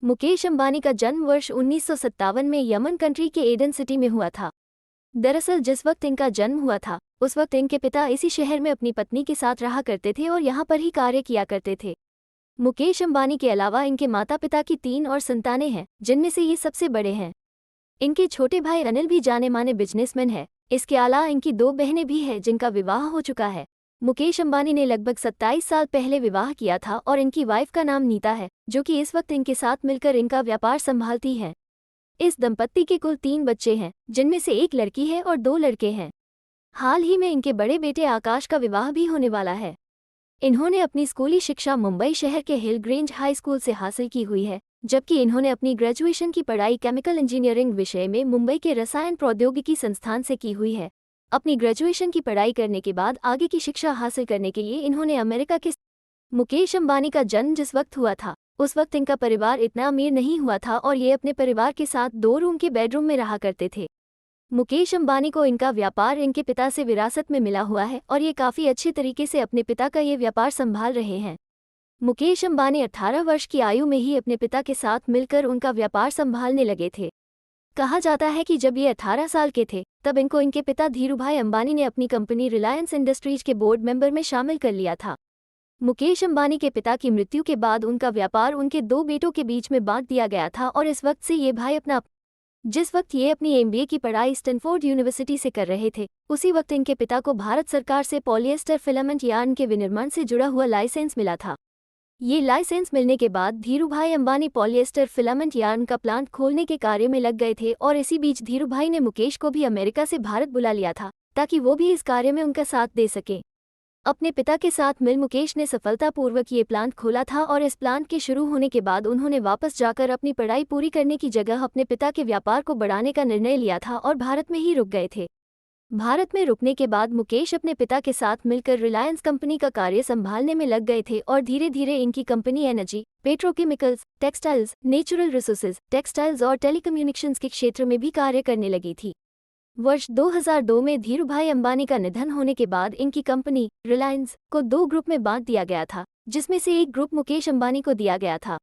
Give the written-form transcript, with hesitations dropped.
मुकेश अंबानी का जन्म वर्ष 1957 में यमन कंट्री के एडन सिटी में हुआ था। दरअसल जिस वक्त इनका जन्म हुआ था उस वक्त इनके पिता इसी शहर में अपनी पत्नी के साथ रहा करते थे और यहाँ पर ही कार्य किया करते थे। मुकेश अंबानी के अलावा इनके माता पिता की 3 और संतानें हैं, जिनमें से ये सबसे बड़े हैं। इनके छोटे भाई अनिल भी जाने माने बिजनेसमैन है। इसके अलावा इनकी 2 बहनें भी हैं जिनका विवाह हो चुका है। मुकेश अंबानी ने लगभग 27 साल पहले विवाह किया था और इनकी वाइफ का नाम नीता है, जो कि इस वक्त इनके साथ मिलकर इनका व्यापार संभालती हैं। इस दंपत्ति के कुल 3 बच्चे हैं, जिनमें से 1 लड़की है और 2 लड़के हैं। हाल ही में इनके बड़े बेटे आकाश का विवाह भी होने वाला है। इन्होंने अपनी स्कूली शिक्षा मुंबई शहर के हिल ग्रेंज हाई स्कूल से हासिल की हुई है, जबकि इन्होंने अपनी ग्रेजुएशन की पढ़ाई केमिकल इंजीनियरिंग विषय में मुंबई के रसायन प्रौद्योगिकी संस्थान से की हुई है। अपनी ग्रेजुएशन की पढ़ाई करने के बाद आगे की शिक्षा हासिल करने के लिए इन्होंने अमेरिका के मुकेश अंबानी का जन्म जिस वक्त हुआ था उस वक्त इनका परिवार इतना अमीर नहीं हुआ था और ये अपने परिवार के साथ 2 रूम के बेडरूम में रहा करते थे। मुकेश अंबानी को इनका व्यापार इनके पिता से विरासत में मिला हुआ है और ये काफ़ी अच्छे तरीके से अपने पिता का ये व्यापार संभाल रहे हैं। मुकेश अंबानी 18 वर्ष की आयु में ही अपने पिता के साथ मिलकर उनका व्यापार संभालने लगे थे। कहा जाता है कि जब ये 18 साल के थे तब इनको इनके पिता धीरूभाई अंबानी ने अपनी कंपनी रिलायंस इंडस्ट्रीज के बोर्ड मेंबर में शामिल कर लिया था। मुकेश अंबानी के पिता की मृत्यु के बाद उनका व्यापार उनके 2 बेटों के बीच में बांट दिया गया था और इस वक्त से ये भाई जिस वक्त ये अपनी एमबीए की पढ़ाई स्टैनफोर्ड यूनिवर्सिटी से कर रहे थे, उसी वक्त इनके पिता को भारत सरकार से पॉलिएस्टर फिलामेंट यार्न के विनिर्माण से जुड़ा हुआ लाइसेंस मिला था। ये लाइसेंस मिलने के बाद Dhirubhai Ambani polyester filament yarn का प्लांट खोलने के कार्य में लग गए थे और इसी बीच धीरूभाई ने मुकेश को भी अमेरिका से भारत बुला लिया था ताकि वो भी इस कार्य में उनका साथ दे सके। अपने पिता के साथ मिल मुकेश ने सफलतापूर्वक ये प्लांट खोला था और इस प्लांट के शुरू होने के बाद उन्होंने वापस जाकर अपनी पढ़ाई पूरी करने की जगह अपने पिता के व्यापार को बढ़ाने का निर्णय लिया था और भारत में ही रुक गए थे। भारत में रुकने के बाद मुकेश अपने पिता के साथ मिलकर रिलायंस कंपनी का कार्य संभालने में लग गए थे और धीरे धीरे इनकी company energy, petrochemicals, textiles, natural resources, textiles और टेलीकम्युनिकेशंस के क्षेत्र में भी कार्य करने लगी थी। वर्ष 2002 में धीरूभाई अंबानी का निधन होने के बाद इनकी कंपनी रिलायंस को 2 ग्रुप में बांट दिया गया था, जिसमें से एक ग्रुप मुकेश अंबानी को दिया गया था।